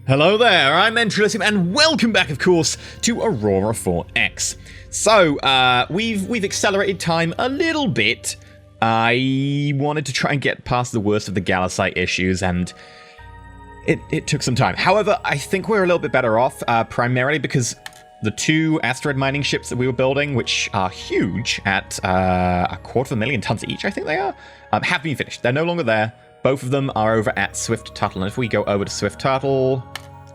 Hello there, I'm EnterElysium, and welcome back, of course, to Aurora 4X. So, we've accelerated time a little bit. I wanted to try and get past the worst of the Galisite issues, and it took some time. However, I think we're a little bit better off, primarily because the two asteroid mining ships that we were building, which are huge at 250,000 tons each, I think they are, have been finished. They're no longer there. Both of them are over at Swift Turtle, and if we go over to Swift Turtle,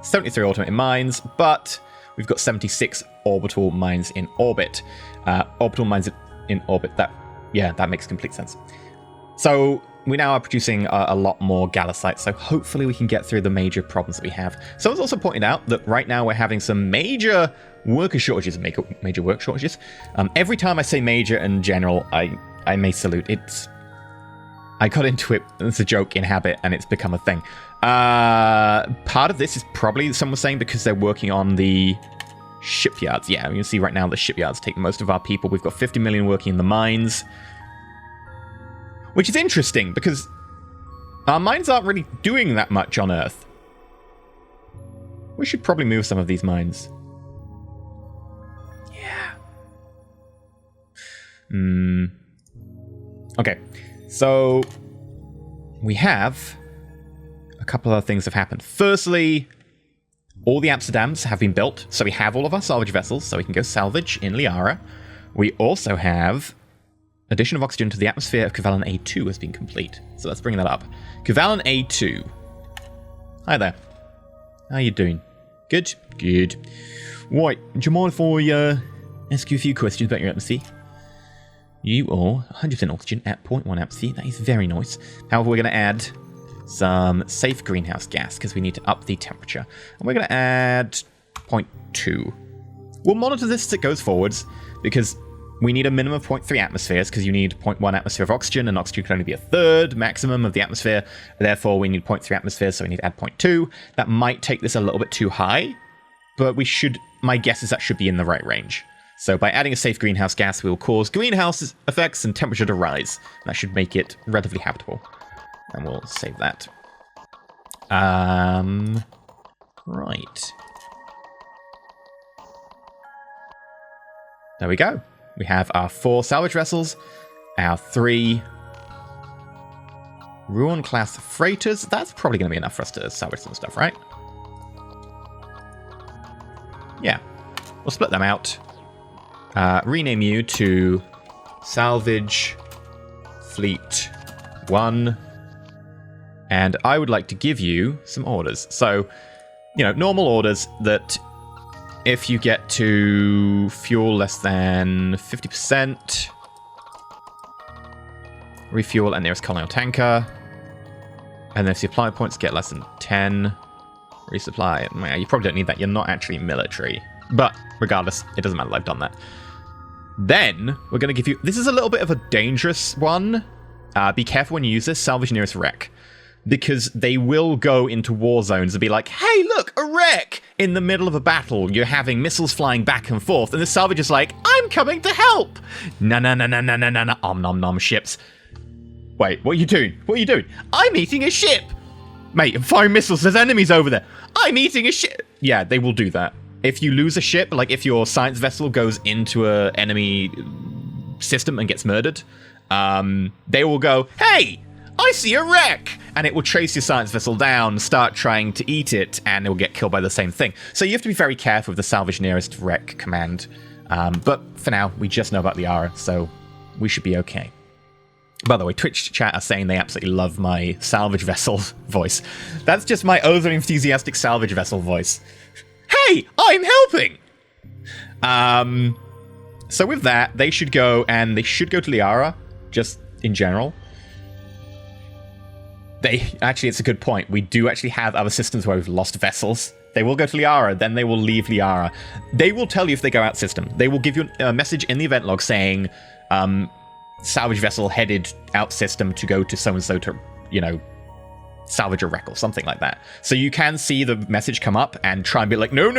73 automated mines, but we've got 76 orbital mines in orbit. Orbital mines in orbit, that makes complete sense. So we now are producing a lot more Galisite, so hopefully we can get through the major problems that we have. Someone's also pointed out that right now we're having some major worker shortages, major work shortages. Every time I say major and general, I may salute. I got into it as a joke in habit, and it's become a thing. Part of this is probably, some were saying, because they're working on the shipyards. Yeah, you can see right now the shipyards take most of our people. We've got 50 million working in the mines, which is interesting, because our mines aren't really doing that much on Earth. We should probably move some of these mines. Yeah. Okay. So, we have a couple of things have happened. Firstly, all the Amsterdams have been built, so we have all of our salvage vessels, so we can go salvage in Liara. We also have addition of oxygen to the atmosphere of Kvalan A2 has been complete. So let's bring that up. Kvalan A2. Hi there. How you doing? Good? Good. Right, do you mind if I ask you a few questions about your atmosphere? You are 100% oxygen at 0.1 atmosphere. That is very nice. However, we're going to add some safe greenhouse gas because we need to up the temperature. And we're going to add 0.2. We'll monitor this as it goes forwards because we need a minimum of 0.3 atmospheres because you need 0.1 atmosphere of oxygen, and oxygen can only be a third maximum of the atmosphere. Therefore, we need 0.3 atmospheres, so we need to add 0.2. That might take this a little bit too high, but we should, my guess is that should be in the right range. So by adding a safe greenhouse gas, we will cause greenhouse effects and temperature to rise. That should make it relatively habitable. And we'll save that. Right. There we go. We have our 4 salvage vessels, our 3 Ruin-class freighters. That's probably going to be enough for us to salvage some stuff, right? Yeah. We'll split them out. Rename you to Salvage Fleet 1. And I would like to give you some orders. So, normal orders that if you get to fuel less than 50%, refuel at nearest colonial tanker. And then if supply points get less than 10, resupply. You probably don't need that. You're not actually military. But regardless, it doesn't matter that I've done that. Then, we're going to give you... This is a little bit of a dangerous one. Be careful when you use this. Salvage nearest wreck. Because they will go into war zones and be like, hey, look, a wreck! In the middle of a battle, you're having missiles flying back and forth. And the salvage is like, I'm coming to help! No, om nom nom ships. Wait, what are you doing? What are you doing? I'm eating a ship! Mate, I'm firing missiles. There's enemies over there. I'm eating a ship! Yeah, they will do that. If you lose a ship, like if your science vessel goes into an enemy system and gets murdered, they will go, hey, I see a wreck! And it will chase your science vessel down, start trying to eat it, and it will get killed by the same thing. So you have to be very careful with the salvage nearest wreck command. But for now, we just know about the Liara, so we should be okay. By the way, Twitch chat are saying they absolutely love my salvage vessel voice. That's just my over-enthusiastic salvage vessel voice. Hey, I'm helping! So with that, they should go to Liara, just in general. Actually, it's a good point. We do actually have other systems where we've lost vessels. They will go to Liara, then they will leave Liara. They will tell you if they go out system. They will give you a message in the event log saying, salvage vessel headed out system to go to so-and-so to, salvage a wreck or something like that. So you can see the message come up and try and be like, no. The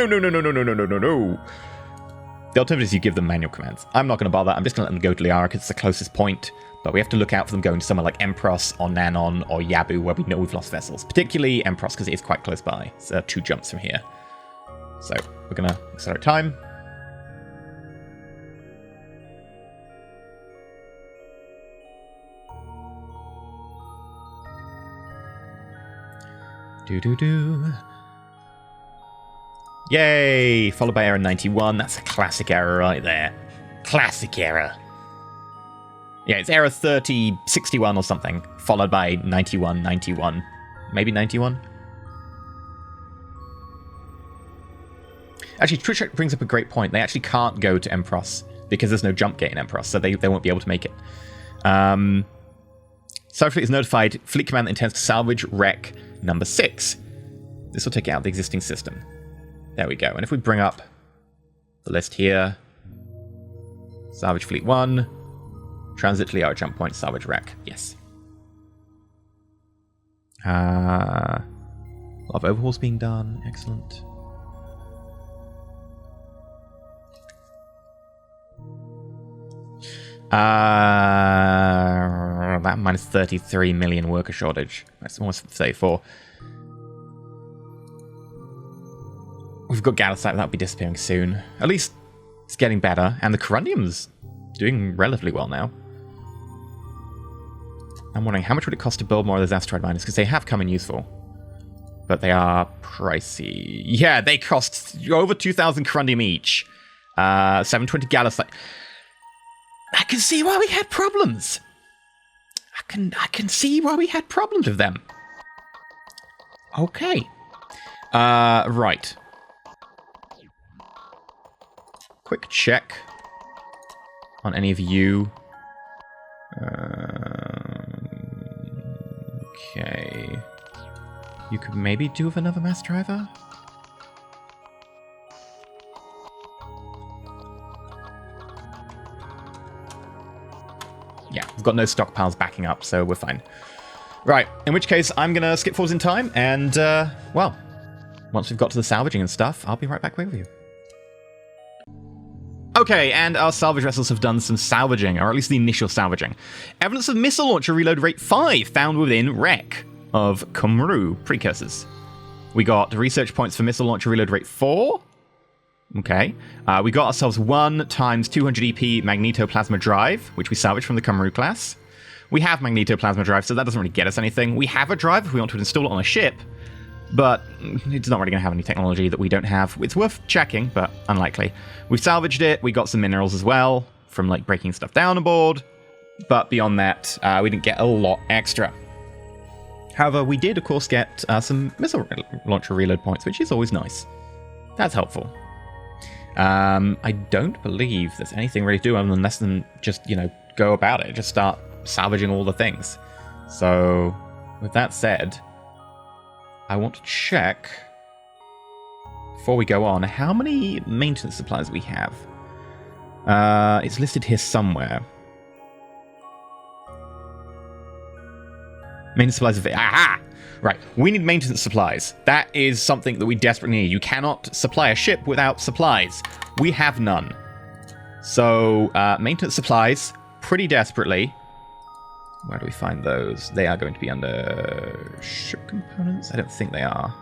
alternative is you give them manual commands. I'm not going to bother. I'm just going to let them go to Liara because it's the closest point. But we have to look out for them going to somewhere like Empros or Nanon or Yabu, where we know we've lost vessels. Particularly Empros, because it is quite close by. It's 2 jumps from here. So we're going to accelerate time. Do-do-do. Yay! Followed by error 91. That's a classic error right there. Classic error. Yeah, it's error 3061 or something, followed by 9191. Maybe 91? Actually, Twitch brings up a great point. They actually can't go to Empros because there's no jump gate in Empros, so they won't be able to make it. Starfleet is notified. Fleet command that intends to salvage wreck number 6. This will take it out of the existing system. There we go. And if we bring up the list here, salvage fleet 1, transit to Liara jump point, salvage wreck. Yes. A lot of overhauls being done. Excellent. That minus 33 million worker shortage. That's almost 34. We've got Galaxite, that'll be disappearing soon. At least it's getting better, and the Corundium's doing relatively well now. I'm wondering, how much would it cost to build more of those asteroid miners? Because they have come in useful. But they are pricey. Yeah, they cost over 2,000 Corundium each. 720 Galaxite. I can see why we had problems. I can see why we had problems with them. Okay. Right. Quick check on any of you. Okay. You could maybe do with another mass driver? Yeah, we've got no stockpiles backing up, so we're fine. Right, in which case I'm going to skip forwards in time, and, well, once we've got to the salvaging and stuff, I'll be right back with you. Okay, and our salvage vessels have done some salvaging, or at least the initial salvaging. Evidence of missile launcher reload rate 5 found within wreck of Kumru precursors. We got research points for missile launcher reload rate 4. Okay. We got ourselves 1 times 200 EP magnetoplasma drive, which we salvaged from the Kumru class. We have magnetoplasma drive, so that doesn't really get us anything. We have a drive if we want to install it on a ship, but it's not really going to have any technology that we don't have. It's worth checking, but unlikely. We've salvaged it. We got some minerals as well from like breaking stuff down aboard, but beyond that, we didn't get a lot extra. However, we did, of course, get some missile launcher reload points, which is always nice. That's helpful. I don't believe there's anything really to do other than less than just, you know, go about it. Just start salvaging all the things. So, with that said, I want to check, before we go on, how many maintenance supplies we have. It's listed here somewhere. Maintenance supplies of... Aha! Right, we need maintenance supplies. That is something that we desperately need. You cannot supply a ship without supplies. We have none. So, maintenance supplies, pretty desperately. Where do we find those? They are going to be under ship components? I don't think they are.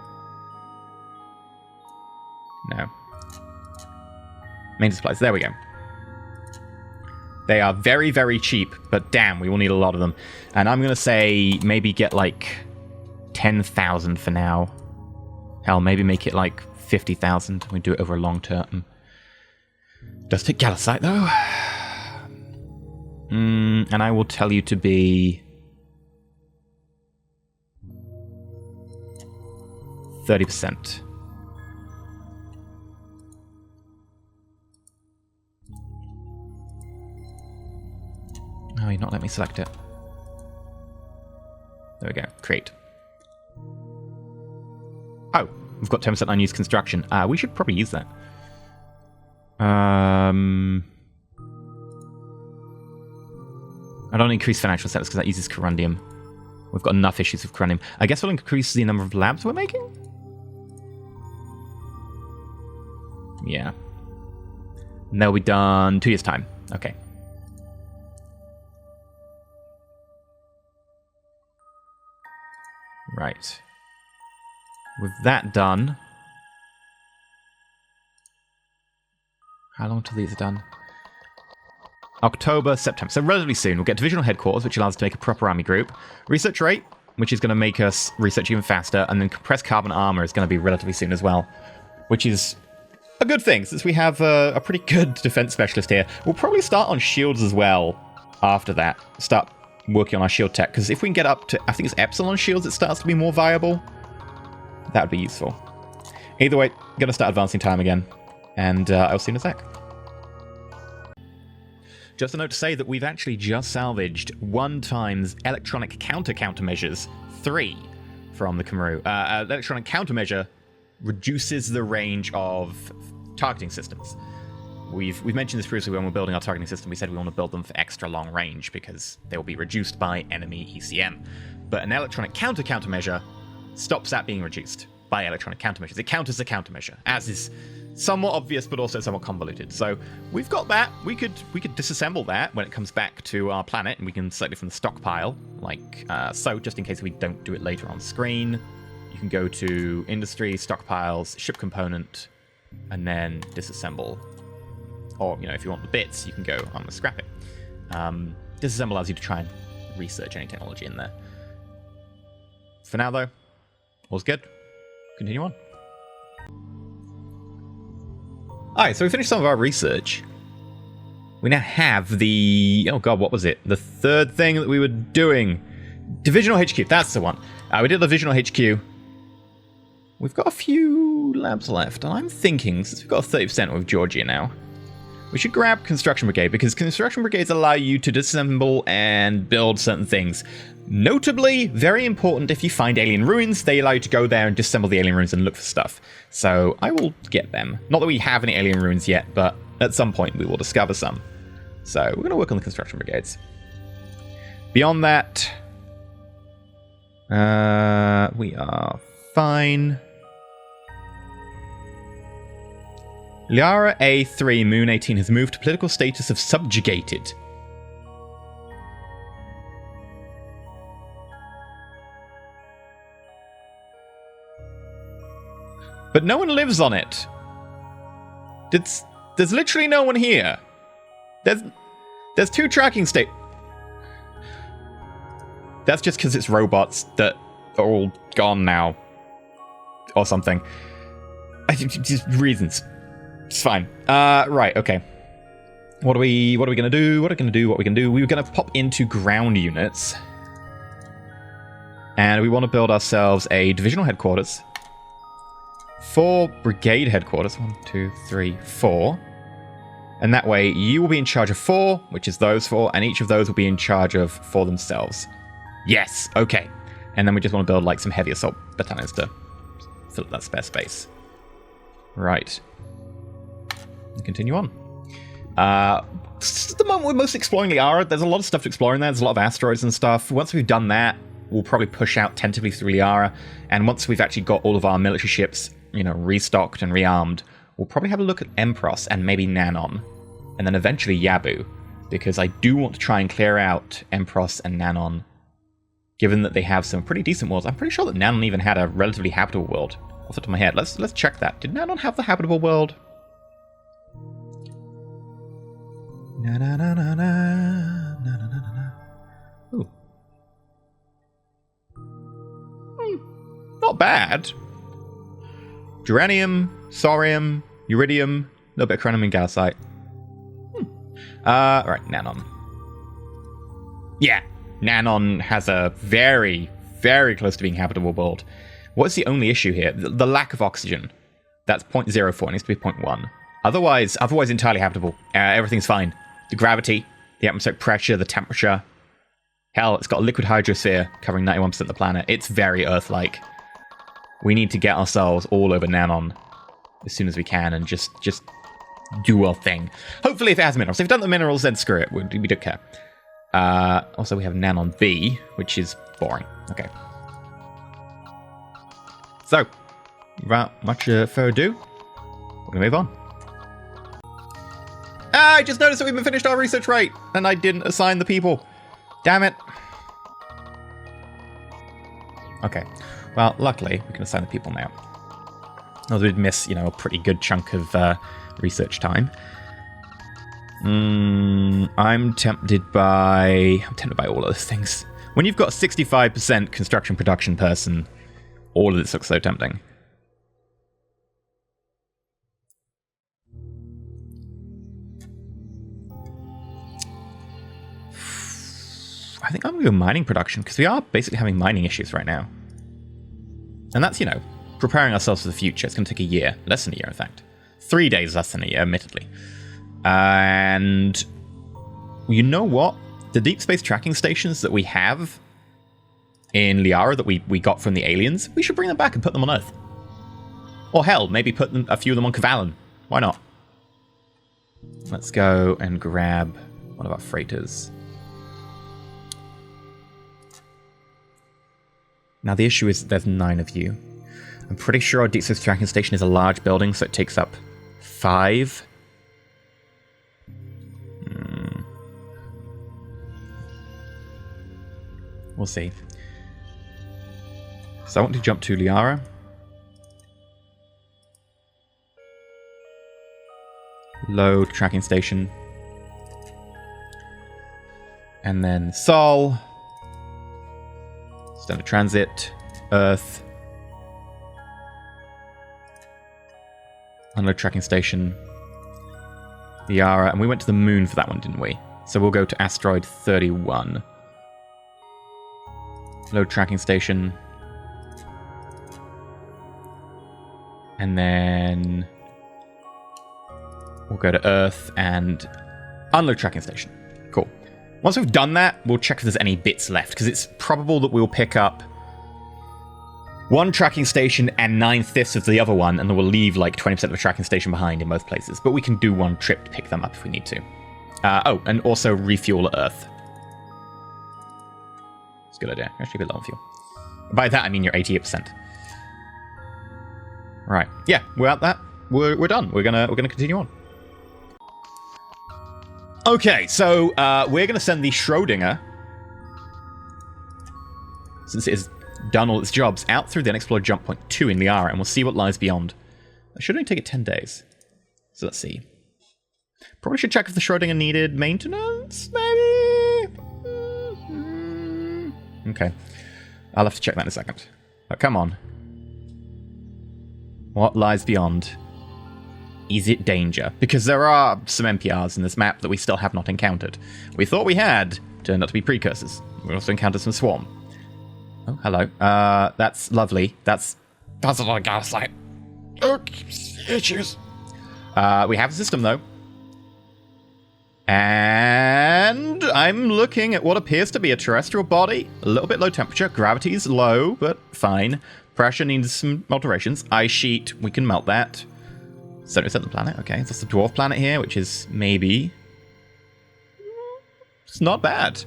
No. Maintenance supplies, there we go. They are very, very cheap, but damn, we will need a lot of them. And I'm going to say maybe get like 10,000 for now. Hell, maybe make it like 50,000. We do it over a long term. Does take Galaxite though. And I will tell you to be 30%. Oh, you're not letting me select it. There we go. Create. Oh, we've got 10% unused construction. We should probably use that. I don't increase financial status because that uses corundium. We've got enough issues with corundium. I guess we'll increase the number of labs we're making? Yeah. And they'll be done 2 years' time. Okay. Right. With that done... How long till these are done? October, September. So relatively soon. We'll get divisional headquarters, which allows us to make a proper army group. Research rate, which is going to make us research even faster. And then compressed carbon armor is going to be relatively soon as well. Which is a good thing, since we have a pretty good defense specialist here. We'll probably start on shields as well after that. Start working on our shield tech. Because if we can get up to, I think it's Epsilon shields, it starts to be more viable. That would be useful. Either way, going to start advancing time again. And I'll see you in a sec. Just a note to say that we've actually just salvaged 1 times electronic countermeasures 3 from the Cameru. Electronic countermeasure reduces the range of targeting systems. We've mentioned this previously when we're building our targeting system. We said we want to build them for extra long range because they will be reduced by enemy ECM. But an electronic countermeasure stops that being reduced by electronic countermeasures. It counters the countermeasure, as is somewhat obvious, but also somewhat convoluted. So we've got that. We could disassemble that when it comes back to our planet, and we can select it from the stockpile, like so, just in case we don't do it later on screen. You can go to Industry, Stockpiles, Ship Component, and then disassemble. Or, you know, if you want the bits, you can go on the Scrap It. Disassemble allows you to try and research any technology in there. For now, though, all's good. Continue on. Alright, so we finished some of our research. We now have the... Oh god, what was it? The third thing that we were doing. Divisional HQ, that's the one. We did the Divisional HQ. We've got a few labs left, and I'm thinking, since we've got a 30% with Georgia now, we should grab Construction Brigade, because Construction Brigades allow you to disassemble and build certain things. Notably, very important if you find alien ruins, they allow you to go there and disassemble the alien ruins and look for stuff. So I will get them. Not that we have any alien ruins yet, but at some point we will discover some. So we're going to work on the Construction Brigades. Beyond that, we are fine. Liara A3 Moon 18 has moved to political status of subjugated. But no one lives on it. There's literally no one here. There's 2 tracking state. That's just because it's robots that are all gone now. Or something. Just reasons. It's fine. Right, okay. What are we gonna do? We were gonna pop into ground units. And we want to build ourselves a divisional headquarters. 4 brigade headquarters. 1, 2, 3, 4. And that way you will be in charge of 4, which is those 4, and each of those will be in charge of 4 themselves. Yes, okay. And then we just want to build like some heavy assault battalions to fill up that spare space. Right. Continue on. At the moment we're mostly exploring Liara. There's a lot of stuff to explore in there. There's a lot of asteroids and stuff. Once we've done that, we'll probably push out tentatively through Liara. And once we've actually got all of our military ships, you know, restocked and rearmed, we'll probably have a look at Empros and maybe Nanon. And then eventually Yabu. Because I do want to try and clear out Empros and Nanon. Given that they have some pretty decent worlds. I'm pretty sure that Nanon even had a relatively habitable world. Off the top of my head. Let's check that. Did Nanon have the habitable world? Na na na na na na na na na. Ooh. Not bad. Geranium, Thorium, Uridium, a little bit of Chromium and Gaussite. Right, Nanon. Yeah, Nanon has a very, very close to being habitable world. What's the only issue here? The lack of oxygen. That's 0.04, it needs to be 0.1. Otherwise entirely habitable. Everything's fine. The gravity, the atmospheric pressure, the temperature. Hell, it's got a liquid hydrosphere covering 91% of the planet. It's very Earth-like. We need to get ourselves all over Nanon as soon as we can and just do our thing. Hopefully if it has minerals. If it doesn't have minerals, then screw it. We don't care. Also, we have Nanon B, which is boring. Okay. So, without much further ado, we're going to move on. I just noticed that we've finished our research rate, and I didn't assign the people. Damn it. Okay. Well, luckily, we can assign the people now. Although we'd miss, a pretty good chunk of research time. I'm tempted by all of those things. When you've got 65% construction production person, all of this looks so tempting. I think I'm going to go mining production, because we are basically having mining issues right now. And that's, preparing ourselves for the future. It's going to take a year. Less than a year, in fact. 3 days less than a year, admittedly. And you know what? The deep space tracking stations that we have in Liara that we got from the aliens, we should bring them back and put them on Earth. Or hell, maybe put a few of them on Kavalan. Why not? Let's go and grab one of our freighters. Now the issue is there's 9 of you. I'm pretty sure our deep space tracking station is a large building, so it takes up 5. We'll see. So I want to jump to Liara. Load tracking station. And then Sol. Standard transit. Earth. Unload tracking station. Liara. And we went to the moon for that one, didn't we? So we'll go to asteroid 31. Load tracking station. And then we'll go to Earth and unload tracking station. Cool. Once we've done that, we'll check if there's any bits left, because it's probable that we'll pick up 1 tracking station and 9/5 of the other one, and then we'll leave like 20% of the tracking station behind in most places. But we can do one trip to pick them up if we need to. And also refuel at Earth. It's a good idea. Actually, a bit low on fuel. By that, I mean you're 88%. Right. Yeah, we're at that. We're done. We're gonna continue on. Okay, so we're gonna send the Schrodinger, since it has done all its jobs, out through the unexplored jump point 2 in Liara, and we'll see what lies beyond. That should only take it 10 days. So let's see. Probably should check if the Schrodinger needed maintenance, maybe? Okay. I'll have to check that in a second. But come on. What lies beyond? Is it danger? Because there are some NPRs in this map that we still have not encountered. We thought we had. Turned out to be precursors. We also encountered some swarm. Oh, hello. That's lovely. That's a lot of gaslight. Issues. We have a system, though. And I'm looking at what appears to be a terrestrial body. A little bit low temperature. Gravity's low, but fine. Pressure needs some alterations. Ice sheet, we can melt that. 70% of the planet. Okay, that's the dwarf planet here, which is maybe... It's not bad.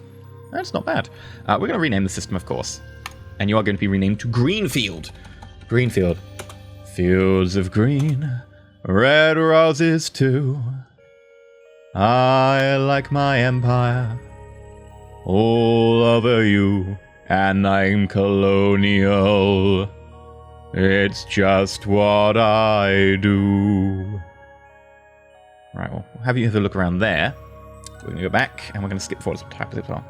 That's not bad. We're going to rename the system, of course. And you are going to be renamed to Greenfield. Greenfield. Fields of green, red roses too. I like my empire all over you, and I'm colonial. It's just what I do. Right, well, we'll have you have a look around there. We're going to go back, and we're going to skip forward some type as well.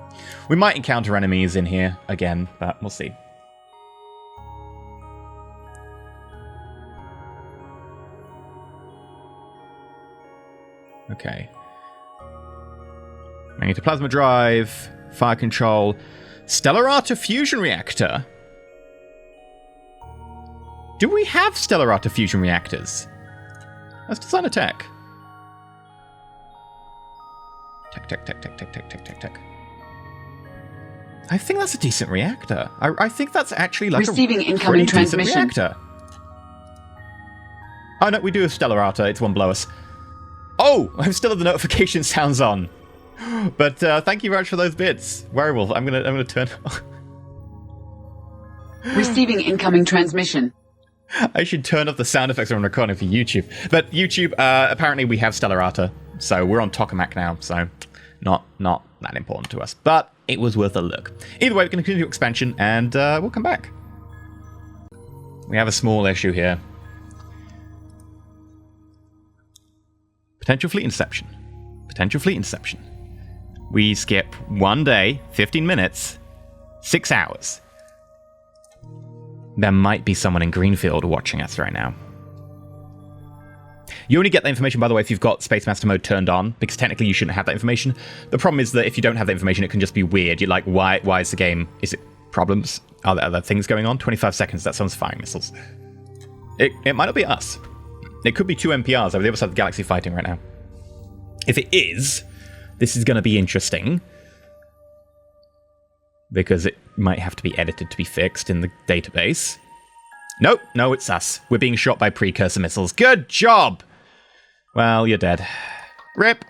We might encounter enemies in here again, but we'll see. Okay. Magnetoplasma drive, fire control, Stellarata fusion reactor. Do we have Stellarata fusion reactors? Let's design a tech. Tech. I think that's a decent reactor. I think that's actually like receiving a incoming transmission. Reactor. Oh no, we do have Stellarata. It's one below us. Oh, I'm still have the notification sounds on. But thank you very much for those bits, Werewolf. I'm gonna turn. Receiving incoming transmission. I should turn off the sound effects when I'm recording for YouTube. But YouTube, apparently we have Stellarata, so we're on Tokamak now, so not that important to us. But it was worth a look. Either way, we're going to continue expansion, and we'll come back. We have a small issue here. Potential fleet inception. Potential fleet inception. We skip 1 day, 15 minutes, 6 hours. There might be someone in Greenfield watching us right now. You only get that information, by the way, if you've got Space Master mode turned on, because technically you shouldn't have that information. The problem is that if you don't have that information, it can just be weird. You're like, why is the game... Is it problems? Are there other things going on? 25 seconds, that sounds firing missiles. It might not be us. It could be 2 MPRs over the other side of the galaxy fighting right now. If it is, this is going to be interesting. Because it might have to be edited to be fixed in the database. Nope, no, it's us. We're being shot by precursor missiles. Good job! Well, you're dead. RIP!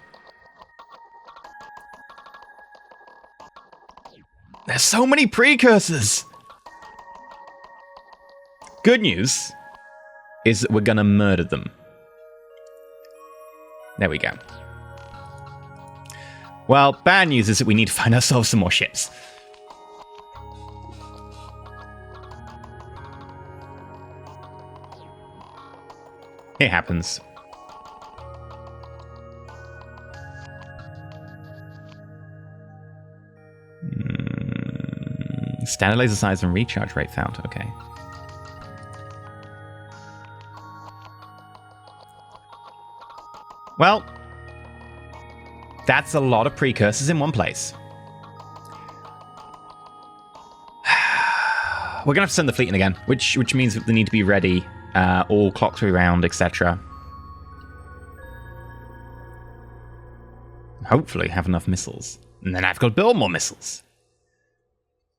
There's so many precursors! Good news is that we're gonna murder them. There we go. Well, bad news is that we need to find ourselves some more ships. It happens. Standard laser size and recharge rate found. Okay. Well, that's a lot of precursors in one place. We're gonna have to send the fleet in again, which means that they need to be ready. All clocks around, etc. Hopefully have enough missiles. And then I've got to build more missiles.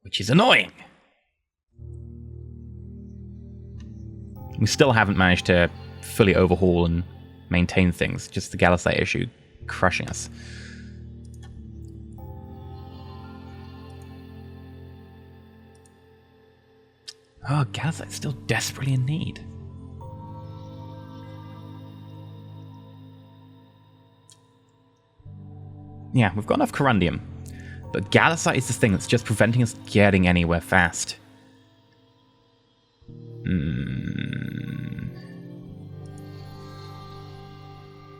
Which is annoying. We still haven't managed to fully overhaul and maintain things. Just the Galisite issue crushing us. Oh, Galisite's still desperately in need. Yeah, we've got enough corundium. But Galisite is the thing that's just preventing us getting anywhere fast.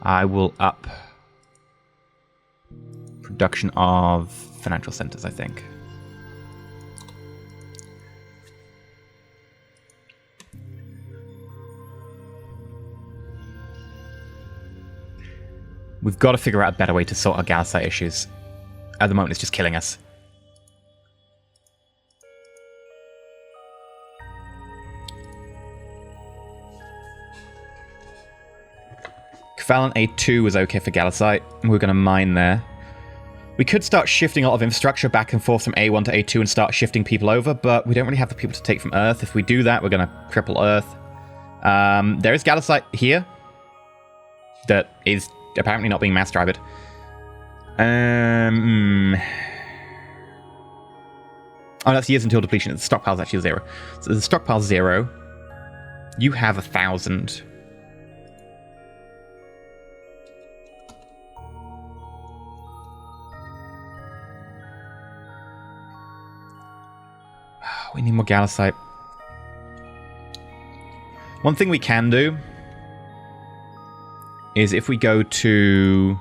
I will up production of financial centers, I think. We've got to figure out a better way to sort our Galisite issues. At the moment, it's just killing us. Kefalon A2 is okay for Galisite. We're going to mine there. We could start shifting a lot of infrastructure back and forth from A1 to A2 and start shifting people over, but we don't really have the people to take from Earth. If we do that, we're going to cripple Earth. There is Galisite here that is apparently not being mass driven. Oh, that's years until depletion. The stockpile's actually 0. So the stockpile's 0. You have 1,000. We need more Galisite. One thing we can do is if we go to...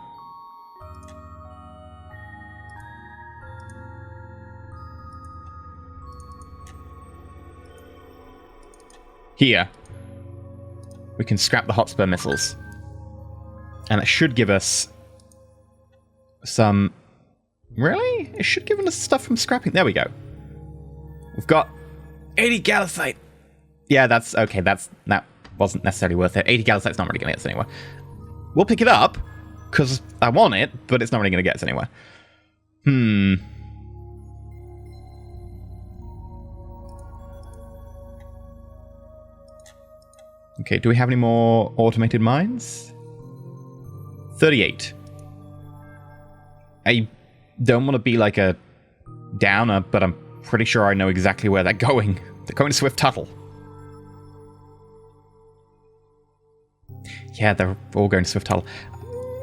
here, we can scrap the Hotspur missiles. And it should give us some... Really? It should give us stuff from scrapping. There we go. We've got 80 Galisite. Yeah, that's okay. That wasn't necessarily worth it. 80 Galisite's not really going to get us anywhere. We'll pick it up, because I want it, but it's not really going to get us anywhere. Okay, do we have any more automated mines? 38. I don't want to be like a downer, but I'm pretty sure I know exactly where they're going. They're going to Swift Tuttle. Yeah, they're all going to Swift Tuttle.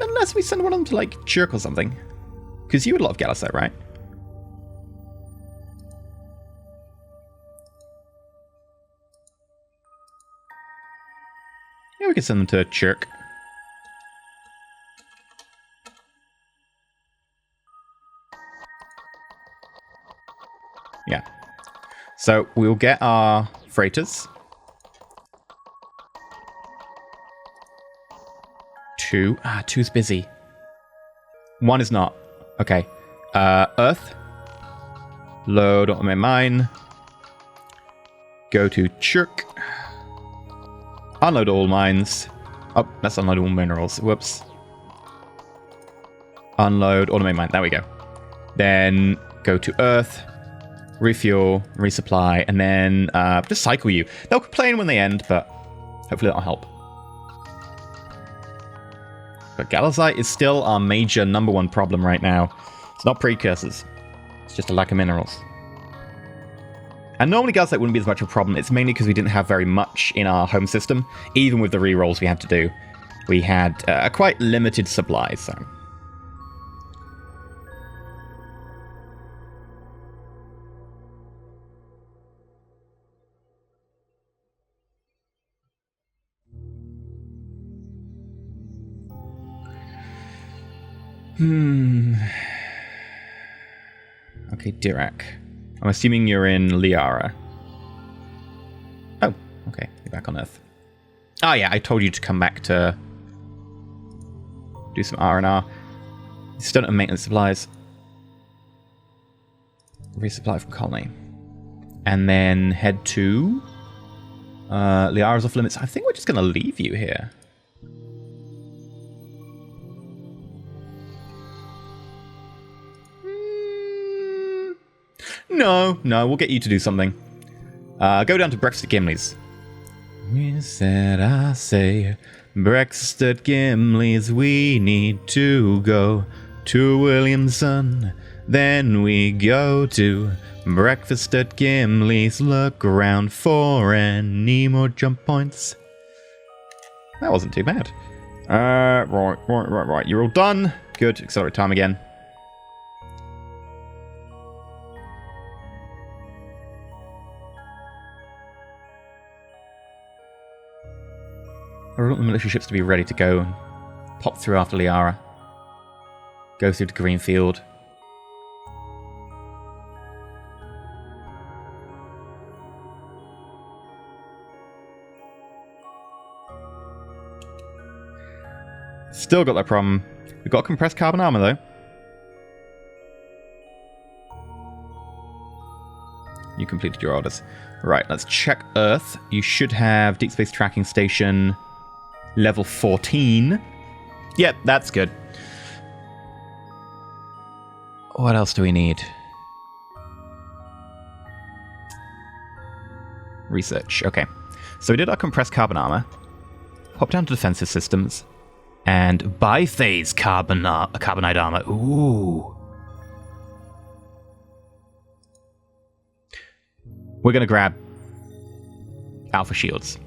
Unless we send one of them to, like, Chirk or something. Because you would love Galisite, right? Yeah, we can send them to Chirk. Yeah. So we'll get our freighters. 2. 2's busy. 1 is not. Okay. Earth. Load automated mine. Go to Chirk. Unload all mines. Oh, that's unload all minerals. Whoops. Unload automated mine. There we go. Then go to Earth. Refuel, resupply, and then just cycle you. They'll complain when they end, but hopefully that'll help. But Galazite is still our major #1 problem right now. It's not precursors. It's just a lack of minerals. And normally Galazite wouldn't be as much of a problem. It's mainly because we didn't have very much in our home system. Even with the rerolls we had to do, we had a quite limited supply, so... Okay, Dirac. I'm assuming you're in Liara. Oh, okay. You're back on Earth. Oh, yeah, I told you to come back to do some R&R. Still don't maintenance supplies. Resupply from Colony. And then head to... Liara's off limits. I think we're just going to leave you here. No, we'll get you to do something. Go down to breakfast at Gimli's. We said, I say, breakfast at Gimli's, we need to go to Williamson. Then we go to breakfast at Gimli's, look around for any more jump points. That wasn't too bad. Right. You're all done. Good. Accelerate time again. I want the military ships to be ready to go and pop through after Liara. Go through to Greenfield. Still got that problem. We've got compressed carbon armor though. You completed your orders. Right, let's check Earth. You should have Deep Space Tracking Station level 14. Yep, that's good. What else do we need? Research. Okay. So we did our compressed carbon armor. Hop down to defensive systems. And biphase carbonite armor. Ooh. We're going to grab alpha shields.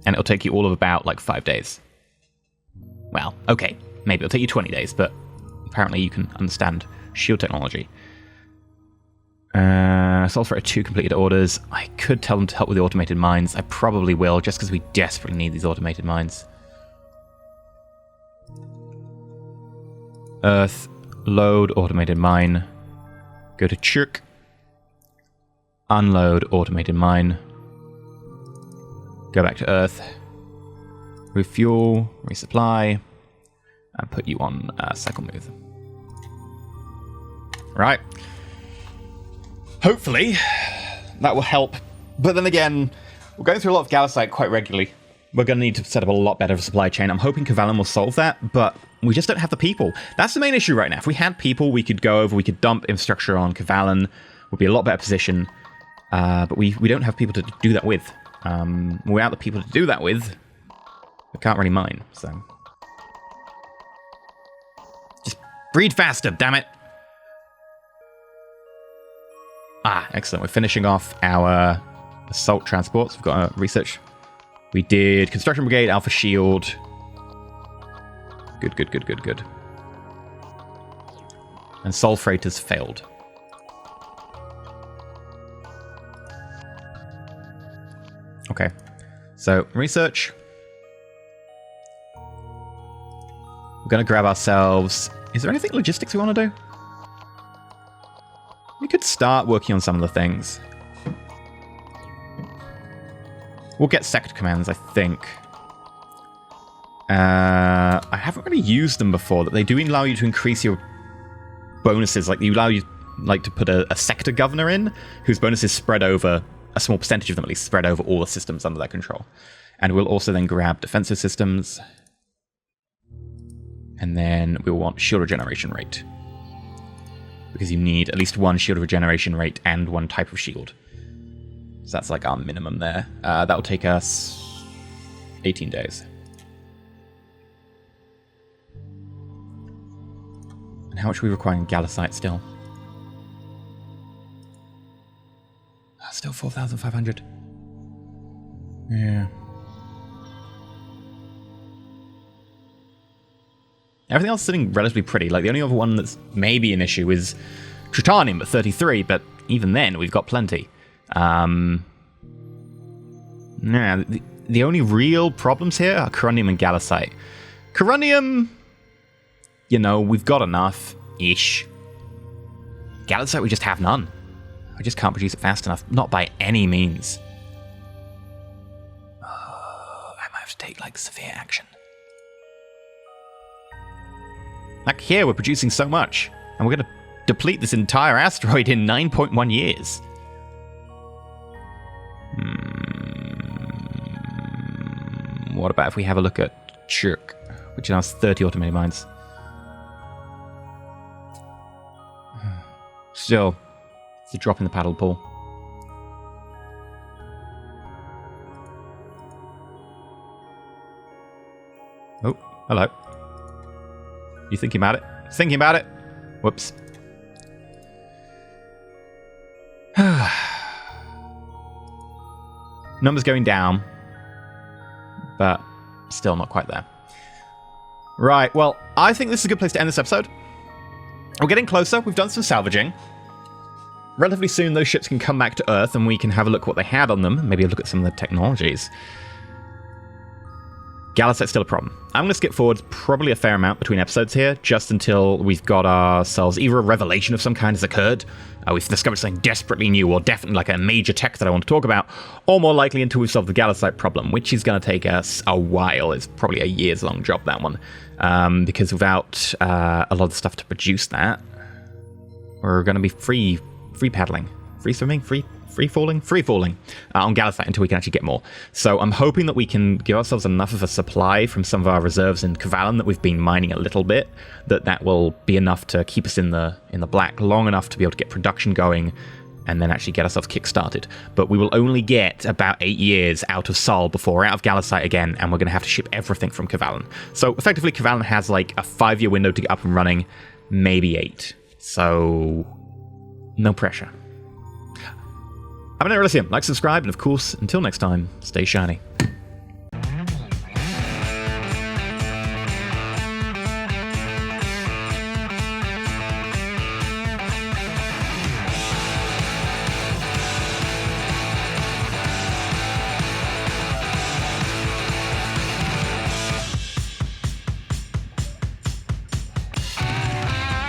And it'll take you all of about, 5 days. Well, okay. Maybe it'll take you 20 days, but apparently you can understand shield technology. Sulfur 2 completed orders. I could tell them to help with the automated mines. I probably will, just because we desperately need these automated mines. Earth, load automated mine. Go to Chirk. Unload automated mine. Go back to Earth. Refuel, resupply, and put you on cycle move. Right. Hopefully, that will help. But then again, we're going through a lot of Galacite quite regularly. We're going to need to set up a lot better supply chain. I'm hoping Kavalan will solve that, but we just don't have the people. That's the main issue right now. If we had people, we could go over, we could dump infrastructure on Kavalan. We'd be a lot better position. But we don't have people to do that with. Without the people to do that with, we can't really mine, so... Just breed faster, damn it! Ah, excellent. We're finishing off our assault transports. We've got research. We did Construction Brigade, Alpha Shield. Good. And Sol Freighters failed. Okay. So, research. We're going to grab ourselves... Is there anything logistics we want to do? We could start working on some of the things. We'll get sector commands, I think. I haven't really used them before. They do allow you to increase your bonuses. Like, they allow you to put a sector governor in, whose bonuses spread over, a small percentage of them at least, spread over all the systems under their control. And we'll also then grab defensive systems. And then we'll want shield regeneration rate. Because you need at least one shield regeneration rate and one type of shield. So that's like our minimum there. That will take us 18 days. And how much are we requiring Gallicite still? Still 4,500. Yeah. Everything else is sitting relatively pretty. Like, the only other one that's maybe an issue is Tritanium at 33, but even then, we've got plenty. The only real problems here are Corundium and Gallicite. Corundium, you know, we've got enough-ish. Gallicite, we just have none. I just can't produce it fast enough. Not by any means. I might have to take, like, severe action. Like, here, we're producing so much. And we're going to deplete this entire asteroid in 9.1 years. What about if we have a look at Chirk, which now has 30 automated mines? Still, it's a drop in the paddle pool. Oh, hello. You thinking about it? Thinking about it? Whoops. Numbers going down, but still not quite there. Right, well, I think this is a good place to end this episode. We're getting closer. We've done some salvaging. Relatively soon, those ships can come back to Earth, and we can have a look what they had on them. Maybe look at some of the technologies. Gallicite's still a problem. I'm going to skip forward probably a fair amount between episodes here, just until we've got ourselves either a revelation of some kind has occurred, we've discovered something desperately new, or definitely like a major tech that I want to talk about, or more likely until we've solved the Gallicite problem, which is going to take us a while. It's probably a years-long job, that one. Because without a lot of stuff to produce that, we're going to be free paddling. Free swimming? Free falling on Gallicite until we can actually get more. So I'm hoping that we can give ourselves enough of a supply from some of our reserves in Kavalan that we've been mining a little bit, that will be enough to keep us in the black long enough to be able to get production going and then actually get ourselves kick-started. But we will only get about 8 years out of Sol before we're out of Gallicite again, and we're going to have to ship everything from Kavalan. So effectively Kavalan has like a 5-year window to get up and running, maybe 8. So no pressure. I'm EnterElysium. Like, subscribe, and of course, until next time, stay shiny.